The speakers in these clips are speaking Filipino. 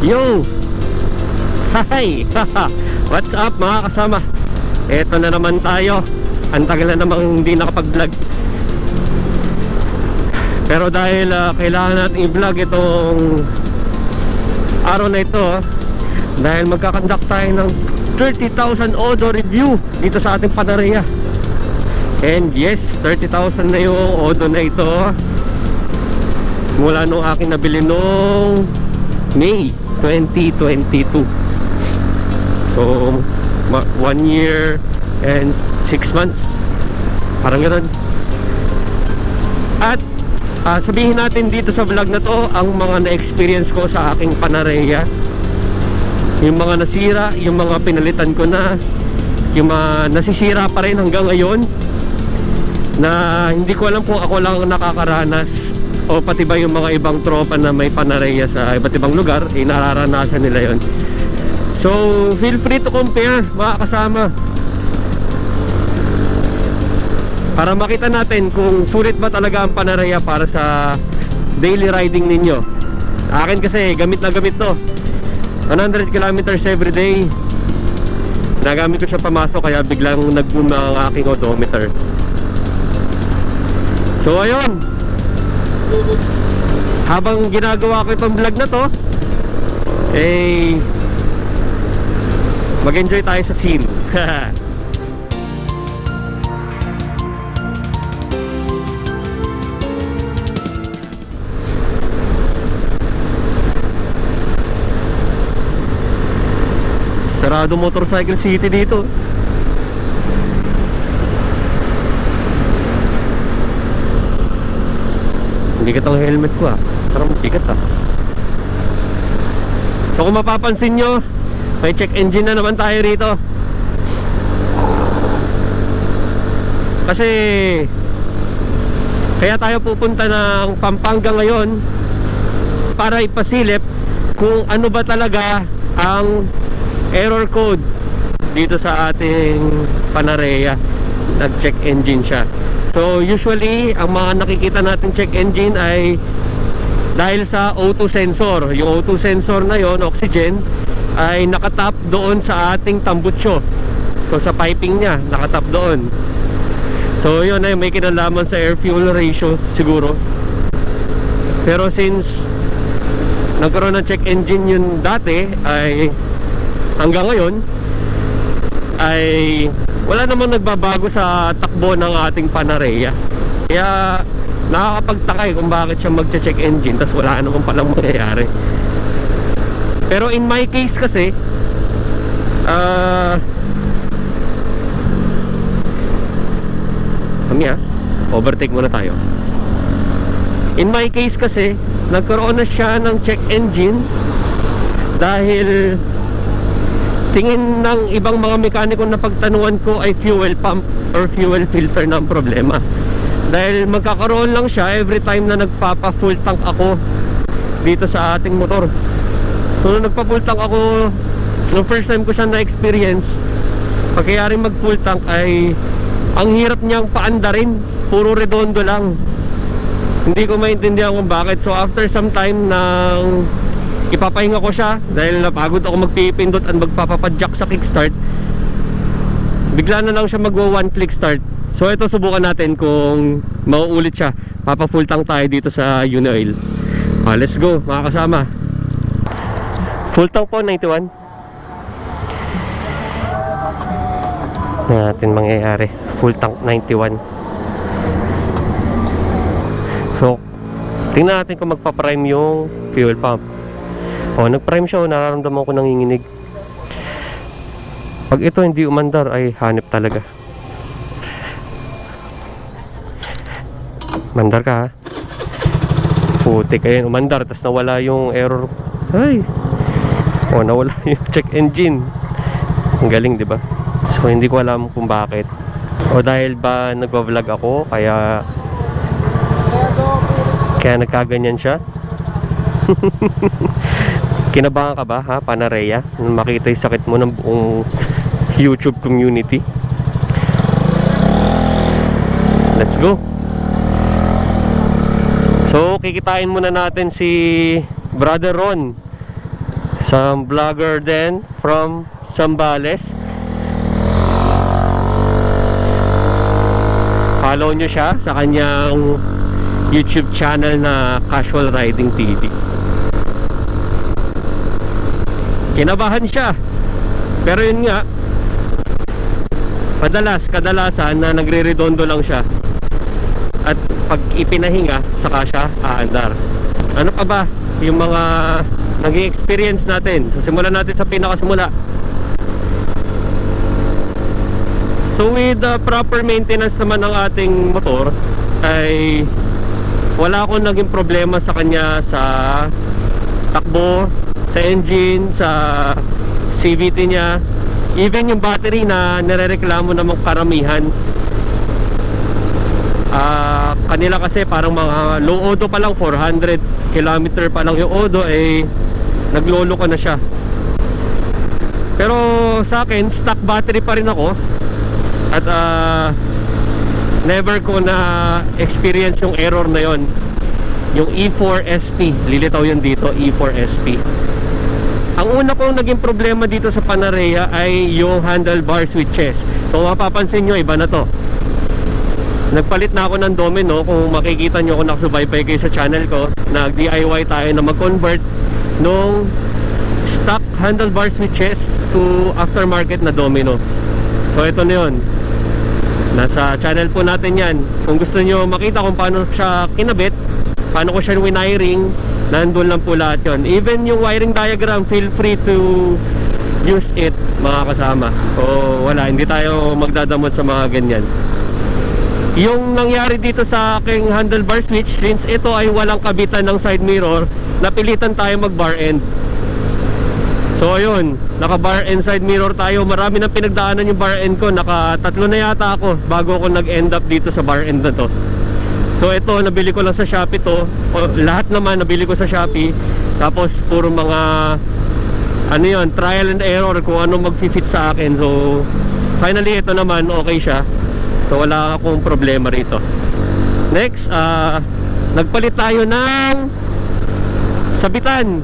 Yo! Hi! What's up mga kasama? Eto na naman tayo. Ang tagal na namang hindi nakapag-vlog. Pero dahil kailangan natin i-vlog itong araw na ito, dahil magkakandak tayo ng 30,000 Odo review dito sa ating Panarea. And yes, 30,000 na yung Odo na ito mula nung akin nabili nung May 2022. So 1 year and 6 months, parang ganun. At sabihin natin dito sa vlog na to ang mga na-experience ko sa aking Panarea, yung mga nasira, yung mga pinalitan ko na, yung mga nasisira pa rin hanggang ngayon na hindi ko alam kung ako lang nakakaranas o pati ba yung mga ibang tropa na may Panarea sa iba't ibang lugar, nararanasan nila yon. So feel free to compare mga kasama, para makita natin kung sulit ba talaga ang Panarea para sa daily riding ninyo. Akin kasi gamit na gamit to, 100 kilometers every day. Nagamit ko siya pamasok, kaya biglang nag-boom ang aking odometer. So ayun, habang ginagawa ko itong vlog na to, mag-enjoy tayo sa scene. Sarado motorcycle city dito. Hindi kitang helmet ko parang bigat So kung mapapansin nyo, may check engine na naman tayo rito. Kasi kaya tayo pupunta ng Pampanga ngayon para ipasilip kung ano ba talaga ang error code dito sa ating Panarea. Nag-check engine siya. So usually ang mga nakikita natin check engine ay dahil sa O2 sensor. Yung O2 sensor na yon, oxygen, ay nakatap doon sa ating tambutsyo. So sa piping niya, nakatap doon. So yun ay may kinalaman sa air fuel ratio siguro. Pero since nagkaroon ng check engine yun dati, ay hanggang ngayon ay wala namang nagbabago sa takbo ng ating Panarea. Kaya nakakapagtaka kung bakit siya magche-check engine tas wala namang palang mangyayari. Pero in my case kasi overtake muna tayo. In my case kasi nagkaroon na siya ng check engine dahil tingin ng ibang mga mekaniko na pagtanuan ko ay fuel pump or fuel filter na ang problema. Dahil magkakaroon lang siya every time na nagpapa full tank ako dito sa ating motor. So nung nagpa full tank ako, nung first time ko siya na-experience, pagkayari mag full tank ay ang hirap niyang paandarin, puro redondo lang. Hindi ko maintindihan kung bakit. So after some time nang ipapahinga ko siya dahil napagod ako magpipindot at magpapapadjak sa kickstart, bigla na lang siya magwa one click start. So ito, subukan natin kung mauulit siya. Papa full tank tayo dito sa Unioil. Let's go mga kasama. Full tank po 91. Natin mangyayari. Full tank 91. So tingnan natin kung magpa-prime yung fuel pump. Nag-prime siya, nararamdaman ko nanginginig. Pag ito hindi umandar ay hanip talaga. Mandar ka putik, ayun umandar, tas nawala yung error. Ay, nawala yung check engine. Ang galing, di ba? So hindi ko alam kung bakit, o dahil ba nagva-vlog ako kaya nagkaganyan siya. Kinabahan ka ba Panarea, nung makita yung sakit mo ng buong YouTube community? Let's go. So kikitain muna natin si Brother Ron Some vlogger din from Zambales. Follow nyo siya sa kanyang YouTube channel na Casual Riding TV. Kinabahan siya, pero yun nga, kadalasan na nagre-redondo lang siya. At pag ipinahinga, saka siya aandar. Ano pa ba yung mga naging experience natin? So simulan natin sa pinakasimula. So with the proper maintenance naman ng ating motor, ay wala akong naging problema sa kanya sa takbo, sa engine, sa CVT niya. Even yung battery na nirereklamo namang karamihan, kanila kasi parang mga low odo pa lang, 400 km pa lang yung odo, naglolo ko na siya. Pero sa akin, stock battery pa rin ako. At never ko na experience yung error na yon, yung E4SP. Lilitaw yun dito, E4SP. Ang una kong naging problema dito sa Panarea ay yung handlebar switches. So mapapansin nyo, iba na to. Nagpalit na ako ng domino. Kung makikita nyo, kung nakasubaybay kayo sa channel ko, nag-DIY tayo na mag-convert nung stock handlebar switches to aftermarket na domino. So ito na yun, nasa channel po natin yan. Kung gusto nyo makita kung paano siya kinabit, paano ko siya wiring, nandun lang po lahat yun. Even yung wiring diagram, feel free to use it, mga kasama. O wala, hindi tayo magdadamot sa mga ganyan. Yung nangyari dito sa aking handlebar switch, since ito ay walang kabitan ng side mirror, napilitan tayo mag bar end. So ayun, naka bar end side mirror tayo. Marami nang pinagdaanan yung bar end ko. Naka 3 na yata ako bago ako nag-end up dito sa bar end na to. So ito, nabili ko lang sa Shopee to. Lahat naman nabili ko sa Shopee. Tapos puro mga ano yun, trial and error kung ano mag-fit sa akin. So finally ito naman, okay siya. So wala akong problema rito. Next, nagpalit tayo ng sabitan.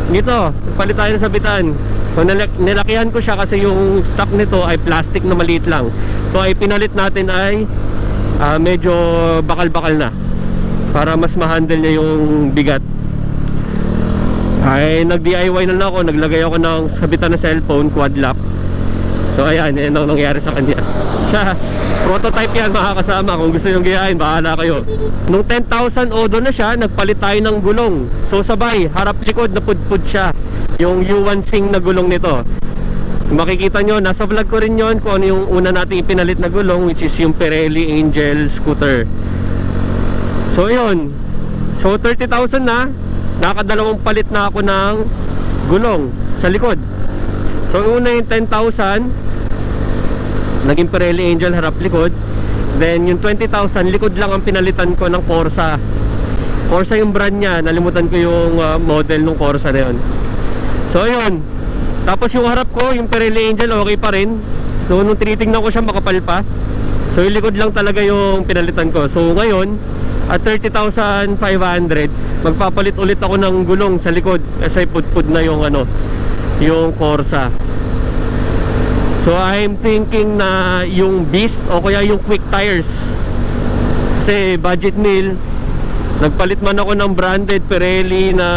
Dito, palit tayo ng sabitan. So nilakihan ko siya kasi yung stock nito ay plastic na maliit lang. So ay pinalit natin ay medyo bakal-bakal na, para mas ma-handle niya yung bigat. Ay nag-DIY na lang ako. Naglagay ako ng sabitan na cellphone, quad lock. So ayan, yan ang nangyari sa kanya. Prototype yan, mga kasama. Kung gusto nyo gayahin, bahala kayo. Nung 10,000 odo na siya, nagpalit tayo ng gulong. So sabay, harap likod na pudpud siya, yung U1 Sing na gulong nito. Makikita nyo, nasa vlog ko rin yon kung ano yung una natin ipinalit na gulong, which is yung Pirelli Angel scooter. So yun, so 30,000 na, nakadalawang palit na ako ng gulong sa likod. So una yung 10,000 naging Pirelli Angel harap likod. Then yung 20,000 likod lang ang pinalitan ko ng Corsa. Corsa yung brand niya, nalimutan ko yung model ng Corsa na yun. So ayun, tapos yung harap ko, yung Pirelli Angel, okay pa rin. So nung tinitingnan ko siya, makapal pa. So yung likod lang talaga yung pinalitan ko. So ngayon, at 30,500, magpapalit ulit ako ng gulong sa likod kasi pudpud na yung ano, yung Corsa. So I'm thinking na yung Beast o kaya yung Quick Tires, kasi budget meal. Nagpalit man ako ng branded Pirelli na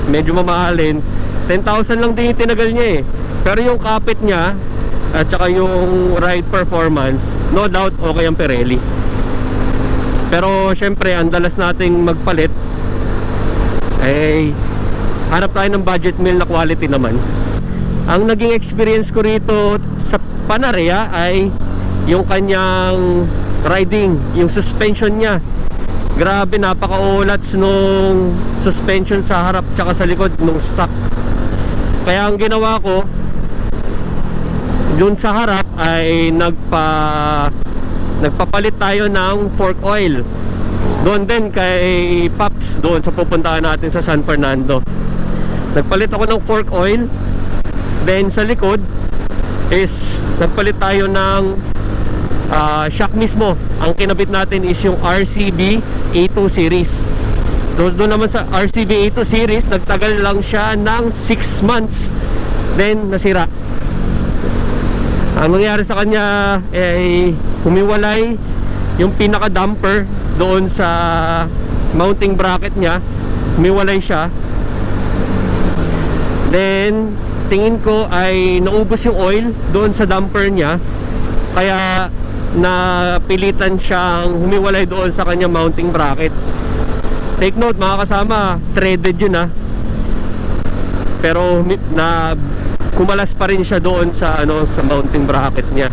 medyo mamahalin, 10,000 lang din yung tinagal niya Pero yung kapit niya at saka yung ride performance, no doubt okay ang Pirelli. Pero syempre, ang dalas nating magpalit hanap tayo ng budget meal na quality naman. Ang naging experience ko rito sa Panarea ay yung kanyang riding, yung suspension niya. Grabe, napaka-ulats nung suspension sa harap tsaka sa likod nung stock. Kaya ang ginawa ko dun sa harap ay nagpapalit tayo ng fork oil. Doon din kay Pops, doon sa pupuntahan natin sa San Fernando. Nagpalit ako ng fork oil. Then sa likod is nagpalit tayo ng shock mismo. Ang kinabit natin is yung RCB A2 series. Doon naman sa RCV82 series, nagtagal lang siya ng 6 months, then nasira. Ang nangyari sa kanya ay humiwalay yung pinaka damper doon sa mounting bracket niya, humiwalay siya. Then tingin ko ay naubos yung oil doon sa damper niya, kaya napilitan siyang humiwalay doon sa kanya mounting bracket. Take note mga kasama, threaded yun pero na kumalas pa rin siya doon sa sa mounting bracket niya.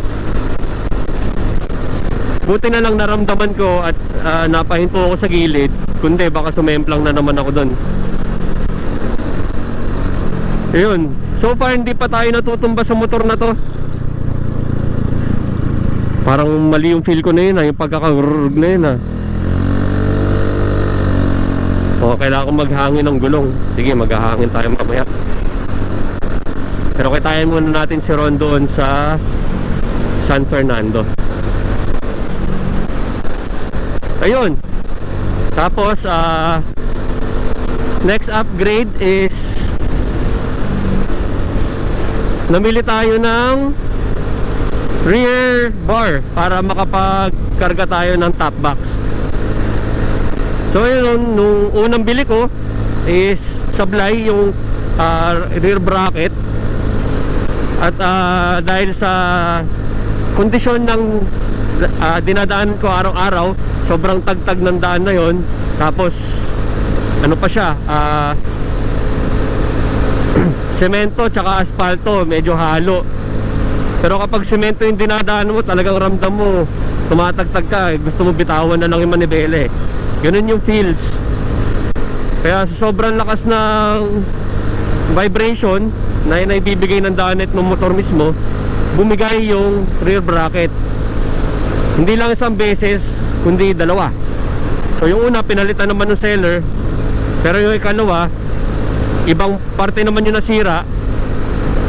Buti na lang naramdaman ko at napahinto ako sa gilid, kundi baka sumemplang na naman ako doon. Ayun, so far hindi pa tayo natutumba sa motor na to. Parang mali yung feel ko na yun yung pagkakarurug na yun O, kailangan ko maghangin ng gulong. Sige, maghahangin tayo mamaya. Pero kitayan muna natin si Ron doon sa San Fernando. Ayun. Tapos next upgrade is namili tayo ng rear bar para makapagkarga tayo ng top box. So yun, nung unang bili ko is sablay yung rear bracket. At dahil sa kondisyon ng dinadaan ko araw-araw, sobrang tagtag ng daan na yon. Tapos ano pa siya, semento tsaka asfalto, medyo halo. Pero kapag semento yung dinadaan mo, talagang ramdam mo tumatagtag ka, gusto mo bitawan na lang yung manibele. Ganun yung feels. Kaya sa sobrang lakas ng vibration na ibibigay ng daanet ng motor mismo, bumigay yung rear bracket. Hindi lang isang beses, kundi dalawa. So yung una pinalitan naman ng seller, pero yung ikalawa, ibang parte naman yung nasira.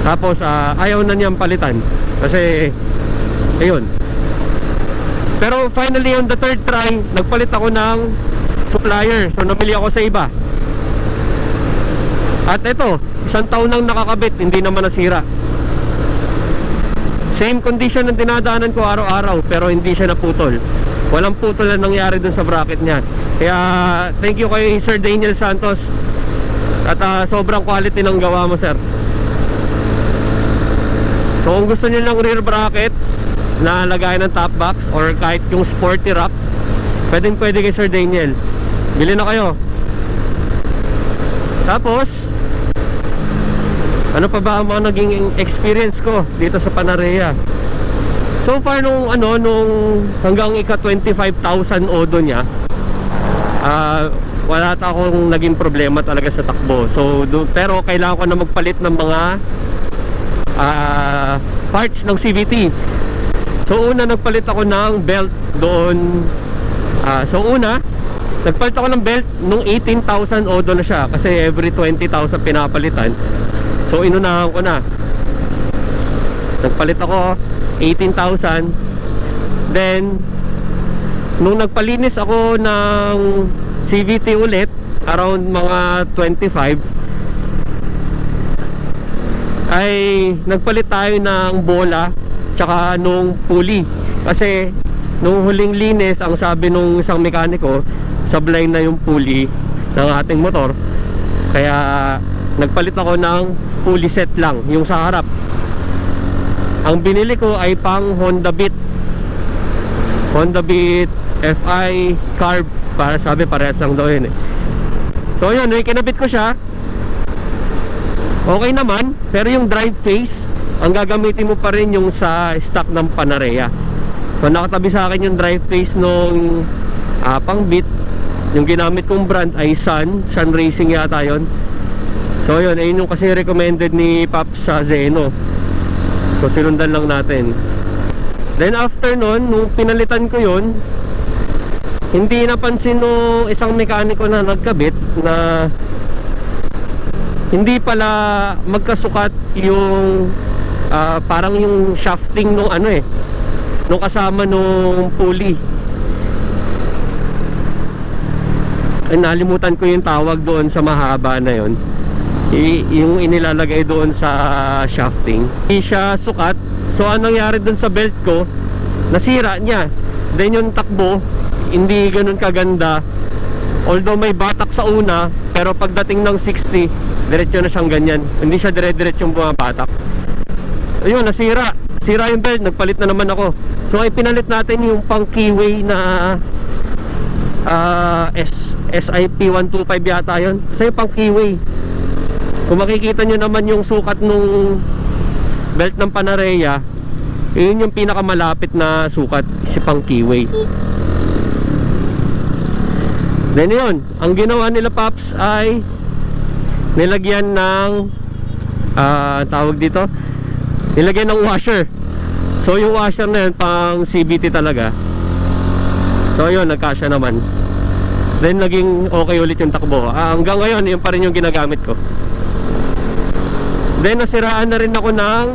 Tapos ayaw na niyang palitan kasi ayun. Pero finally on the third try, nagpalit ako ng supplier. So namili ako sa iba. At ito, 1 taon nang nakakabit, hindi naman nasira. Same condition ng dinadaanan ko araw-araw, pero hindi siya naputol. Walang putol na nangyari dun sa bracket niya. Kaya thank you kay Sir Daniel Santos. At sobrang quality ng gawa mo, sir. So kung gusto niyo ng rear bracket na lagay ng top box or kahit yung sporty wrap, pwede kay Sir Daniel. Bili na kayo. Tapos ano pa ba ang mga naging experience ko dito sa Panarea? So far nung hanggang ika 25,000 odo niya, wala akong naging problema talaga sa takbo. So pero kailangan ko na magpalit ng mga parts ng CVT. So una nagpalit ako ng belt doon. Nagpalit ako ng belt nung 18,000 odo na siya, kasi every 20,000 pinapalitan. So inunahan ko na. Nagpalit ako 18,000. Then nung nagpalinis ako ng CVT ulit, around mga 25, ay nagpalit tayo ng bola tsaka nung pulley. Kasi nung huling linis, ang sabi nung isang mekaniko, sablay na yung pulley ng ating motor. Kaya nagpalit ako ng pulley set lang, yung sa harap. Ang binili ko ay pang Honda Beat FI carb, para sabi parehas lang daw yun eh. So yun, kinabit ko siya. Okay naman, pero yung drive face, ang gagamitin mo pa rin yung sa stock ng Panarea. So nakatabi sa akin yung drive face nung pang Beat. Yung ginamit kong brand ay Sun Racing yata yon. So yun, ayun yung kasi recommended ni Pops sa Zeno. So sinundan lang natin. Then after nun, nung pinalitan ko yun, hindi napansin nung isang mekaniko na nagkabit na hindi pala magkasukat yung parang yung shafting nung nung kasama nung pulley. nalimutan ko yung tawag doon sa mahaba na yon, yung inilalagay doon sa shafting. Hindi siya sukat. So anong nangyari doon sa belt ko, nasira niya. Then yung takbo hindi ganun kaganda, although may batak sa una, pero pagdating ng 60 diretso na siyang ganyan, hindi siya dire-diretsong bumabatak. Ayun, nasira yung belt, nagpalit na naman ako. So ay pinalit natin yung pang keyway na SIP 125 yata yun. Kasi yung pang keyway, kung makikita nyo naman yung sukat nung belt ng Panarea, yun yung pinakamalapit na sukat, si pang keyway. Then yun, ang ginawa nila Paps ay nilagyan ng tawag dito, nilagyan ng washer. So yung washer na yun pang CVT talaga. So yun, nagkasya naman. Then naging okay ulit yung takbo. Hanggang ngayon, yun pa rin yung ginagamit ko. Then nasiraan na rin ako ng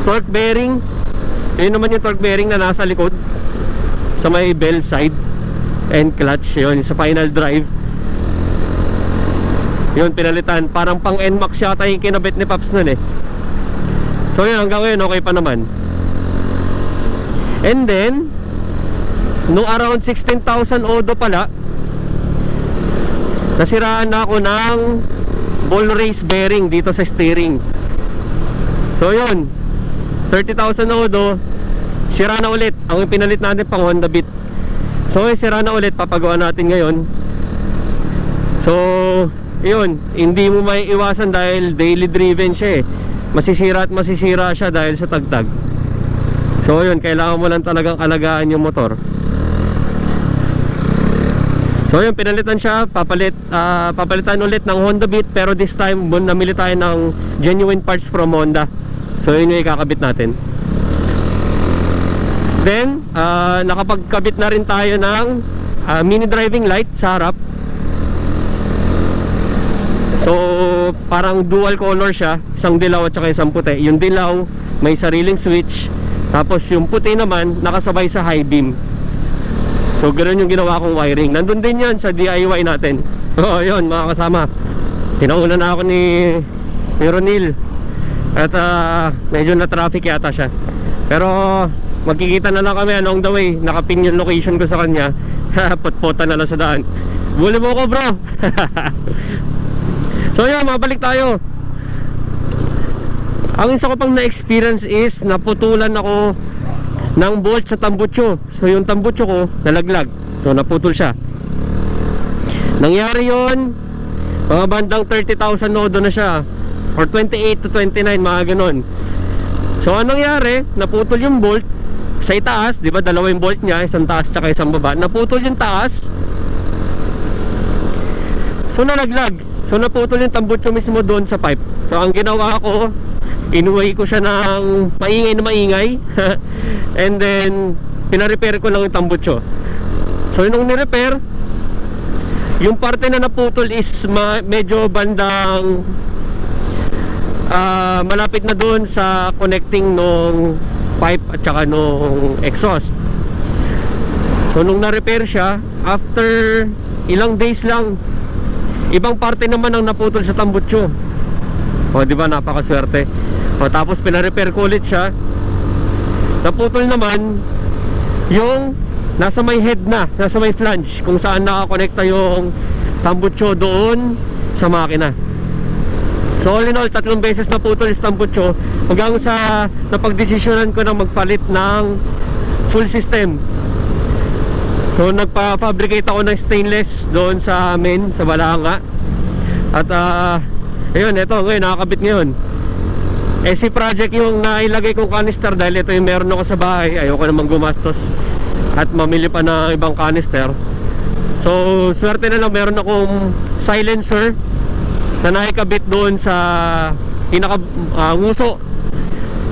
torque bearing. Yun naman yung torque bearing na nasa likod sa may bell side and clutch. Yun, sa final drive. Yun, pinalitan. Parang pang NMAX yata yung kinabit ni Paps nun eh. So yun, hanggang ngayon okay pa naman. And then nung around 16,000 odo pala, nasiraan na ako ng ball race bearing dito sa steering. So yun, 30,000 odo, sira na ulit. Ang pinalit natin pang Honda Beat. So sira na ulit, papagawa natin ngayon. So yun, hindi mo may iwasan dahil daily driven siya eh. Masisira at masisira siya dahil sa tagtag. So yun, kailangan mo lang talagang alagaan yung motor. So yun, pinalitan siya, papalitan ulit ng Honda Beat, pero this time namili tayo ng genuine parts from Honda. So yun yung ikakabit natin. Then nakapagkabit na rin tayo ng mini driving light sa harap. So parang dual color siya, isang dilaw at saka isang puti. Yung dilaw may sariling switch, tapos yung puti naman nakasabay sa high beam. So ganoon yung ginawa kong wiring. Nandun din yan sa DIY natin. Oo, yun mga kasama, pinauna na ako ni Ronil. At medyo na traffic yata siya, pero magkikita na lang kami along the way. Nakapin yung location ko sa kanya. Putputan na lang sa daan. Buli mo ko bro. So yun, mabalik tayo. Ang isa ko pang na-experience is naputulan ako ng bolt sa tambutso. So yung tambutso ko nalaglag, so naputol siya. Nangyari yon mga bandang 30,000 nodo na siya, or 28 to 29, mga ganon. So anong nangyari, naputol yung bolt sa itaas, di ba dalawa yung bolt niya, isang taas tsaka isang baba. Naputol yung taas, so nalaglag. So naputol yung tambutso mismo doon sa pipe. So ang ginawa ko, inuwi ko siya ng maingay na maingay and then pinarepair ko lang yung tambutso. So nung nirepair, yung parte na naputol is medyo bandang malapit na doon sa connecting nung pipe at saka nung exhaust. So nung na-repair siya, after ilang days lang, ibang parte naman ang naputol sa tambutso. O di ba, napakaswerte. O tapos pina-repair ko ulit siya. Naputol naman yung nasa may head na, nasa may flange, kung saan nakakonekta yung tambutso doon sa makina. So all in all, 3 beses naputol yung tambutso hanggang sa napagdesisyonan ko na magpalit ng full system. So nagpa-fabricate ako ng stainless doon sa amin, sa Balanga. At ayun, ito ngayon, nakakabit ngayon. SC project yung nailagay kong canister dahil ito yung meron ako sa bahay. Ayoko namang gumastos at mamili pa ng ibang canister. So swerte na lang, meron akong silencer na naikabit doon sa pinaka-nguso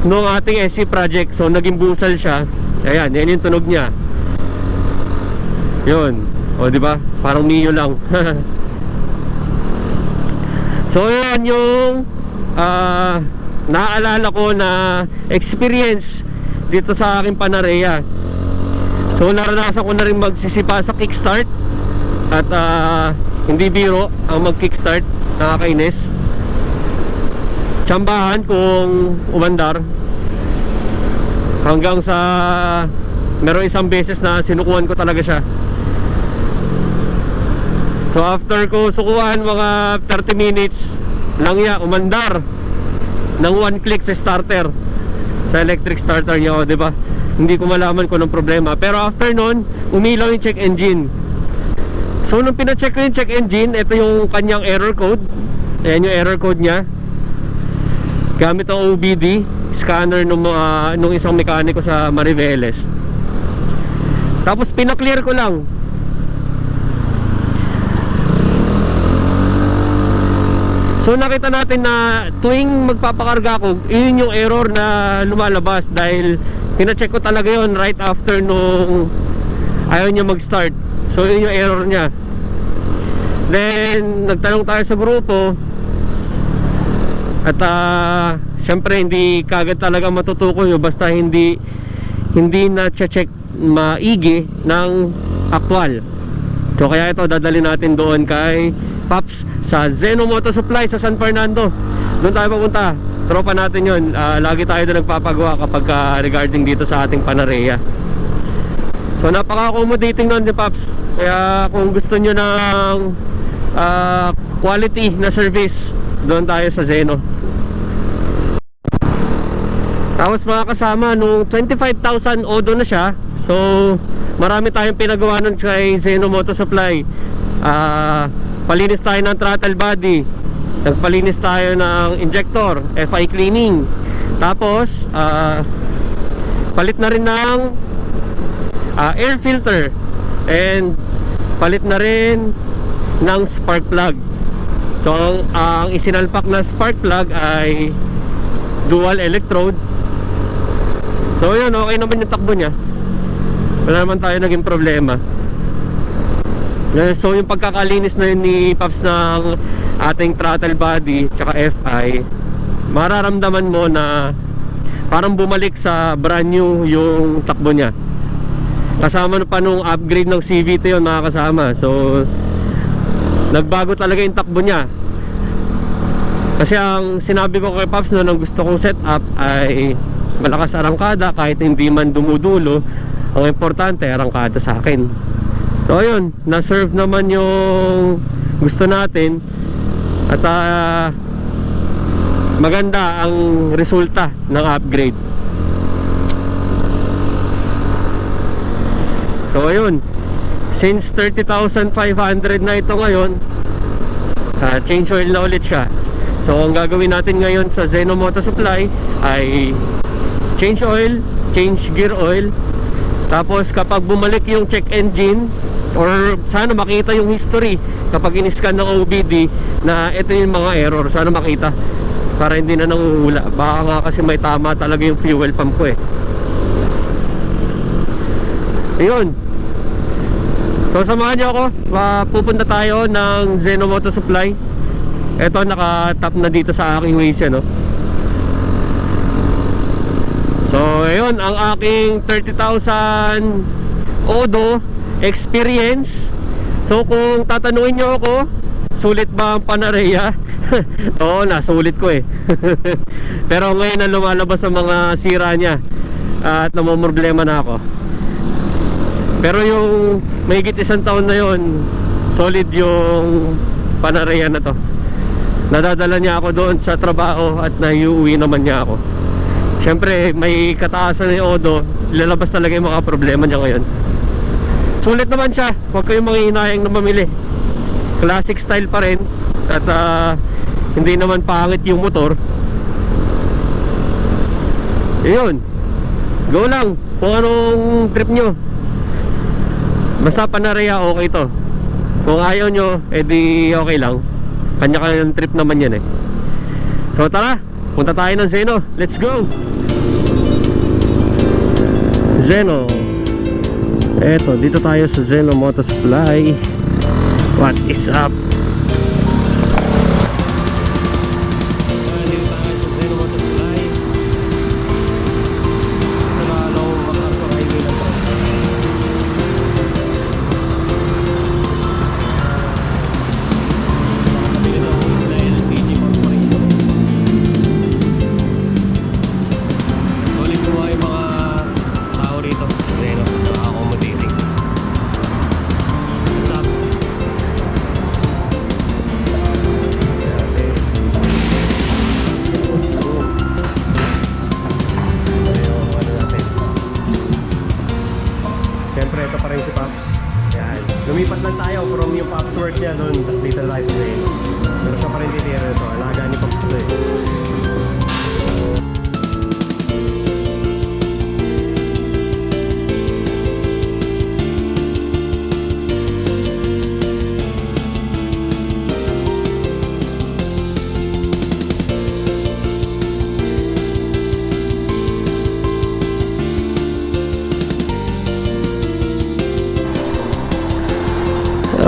ng ating SC project. So naging busal siya. Ayan, yan yung tunog niya. Yun. O di ba? Parang Mio lang. So yan yung naaalala ko na experience dito sa aking Panarea. So naranasan ko na rin magsisipa sa kickstart. At hindi biro ang mag-kickstart, nakakainis. Tsambahan kung umandar. Hanggang sa meron isang beses na sinukuhan ko talaga siya. So after ko sukuhan mga 30 minutes lang ya, umandar ng one click sa starter, sa electric starter niya, di ba? Hindi ko malaman kung anong problema. Pero after nun, umilaw yung check engine. So nung pina-check ko yung check engine, ito yung kanyang error code. Ayan yung error code niya. Gamit ang OBD scanner nung isang mekaniko sa Mariveles. Tapos pinaklear ko lang. So nakita natin na tuwing magpapakarga ako, yun yung error na lumalabas. Dahil pina-check ko talaga yun right after nung ayaw niya mag-start. So yun yung error niya. Then nagtanong tayo sa grupo. At syempre hindi kagad talaga matutukoy basta hindi na-check maigi ng aktwal. So kaya ito dadali natin doon kay Paps sa Zeno Moto Supply sa San Fernando. Doon tayo pupunta. Tropa natin yun. Lagi tayo doon nagpapagawa kapag regarding dito sa ating Panarea. So napaka-accommodating nun ni Paps. Kaya kung gusto nyo ng quality na service, doon tayo sa Zeno. Tapos mga kasama, nung 25,000 odo na siya. So marami tayong pinagawa nun kay Zeno Moto Supply. Palinis tayo ng throttle body, nagpalinis tayo ng injector, FI cleaning. Tapos palit na rin ng air filter, and palit na rin ng spark plug. So ang isinalpak na spark plug ay dual electrode. So yun, okay naman yung takbo niya. Wala naman tayo naging problema. So yung pagkakalinis na yun ni Paps ng ating throttle body tsaka FI, mararamdaman mo na parang bumalik sa brand new yung takbo niya. Kasama pa nung upgrade ng CVT yun mga kasama. So nagbago talaga yung takbo niya. Kasi ang sinabi ko kay Paps noon, ang gusto kong setup ay malakas arangkada kahit hindi man dumudulo. Ang importante arangkada sa akin. So ayun, na-serve naman yung gusto natin. At maganda ang resulta ng upgrade. So ayun, since 30,500 na ito ngayon, change oil na ulit siya. So ang gagawin natin ngayon sa Zeno Moto Supply ay change oil, change gear oil. Tapos kapag bumalik yung check engine, or sana makita yung history kapag in-scan ng OBD na ito yung mga error, sana makita para hindi na nanguhula. Baka nga kasi may tama talaga yung fuel pump ko eh. Ayun. So samahan niyo ako, pupunta tayo ng Zeno Moto Supply. Ito naka-tap na dito sa aking Waze, no? So ayun, ang aking 30,000 odo experience. So kung tatanungin nyo ako, sulit ba ang Panarea? Oo, nasulit ko eh. Pero ngayon na lumalabas ang mga sira niya at namomroblema na ako. Pero yung mahigit isang taon na yon, solid yung Panarea na to. Nadadala niya ako doon sa trabaho at naiuwi naman niya ako. Siyempre may kataasan ng odo, lalabas talaga yung mga problema niya ngayon. Sulit naman siya, huwag kayong manghihinayang na mamili. Classic style pa rin. At hindi naman pangit yung motor. Yun, go lang kung anong trip nyo. Basta Panarea, okay to. Kung ayaw nyo, edi okay lang. Kanya-kanyang trip naman yan eh. So tara, punta tayo ng Zeno. Let's go! Zeno. Eto, dito tayo sa Zeno Moto Supply. What is up? Dito tayo sa Zeno Moto Supply. Nalalaw MacArthur Highway na to. from yung Pops work niya doon, tapos dito na tayo sa Zeno. Pero siya pa rin titira nito, alaga ni Pops ito eh.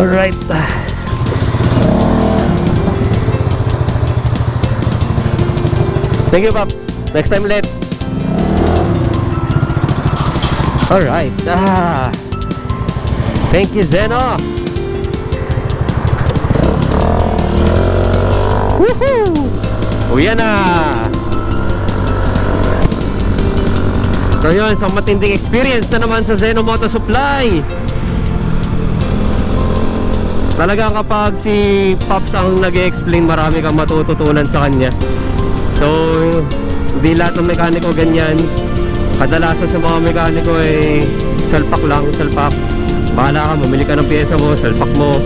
Alright. Thank you, Pops. Next time ulit. Alright. Thank you, Zeno. Woohoo! Uwi na. So yun, so matinding experience na naman sa Zeno Moto Supply. Talagang kapag si Pops ang nag-explain, marami kang matututunan sa kanya. So, hindi lahat ng mekaniko ganyan. Kadalasan sa mga mekaniko ay salpak lang, salpak. Bahala ka, mamili ka ng pyesa mo, salpak mo.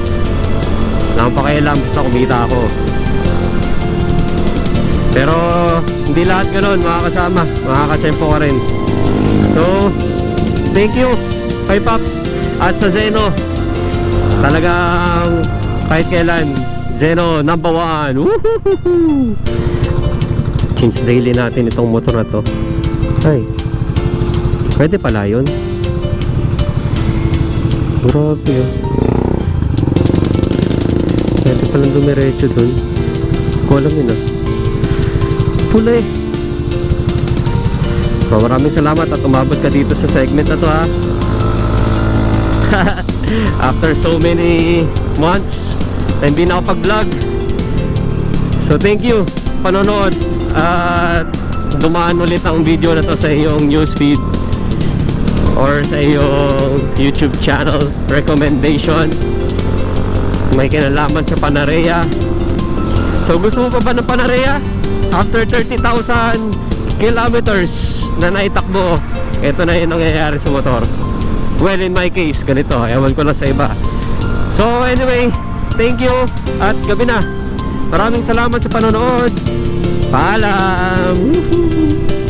Lang pakialam, basta kumita ako. Pero, hindi lahat ganun, makakasama, makakatsempo ka rin. So, thank you kay Pops at sa Zeno. Talagang kahit kailan, Zeno number 1. Woohoo! Change daily natin itong motor na to. Ay, pwede pala yun. Grabe yun. Pwede palang dumiretso dun. Ko alam yun ah. Pula eh. So, maraming salamat at umabot ka dito sa segment na to ha. After so many months na hindi na ako pag-vlog. So thank you panonood at dumaan ulit ang video na to sa iyong newsfeed or sa iyong YouTube channel recommendation. May kinalaman sa Panarea. So gusto mo pa ba ng Panarea? After 30,000 kilometers na naitakbo, ito na yung nangyayari sa motor. Well, in my case, ganito. Ewan ko lang sa iba. So, anyway, thank you. At gabi na. Maraming salamat sa panonood. Paalam! Woohoo!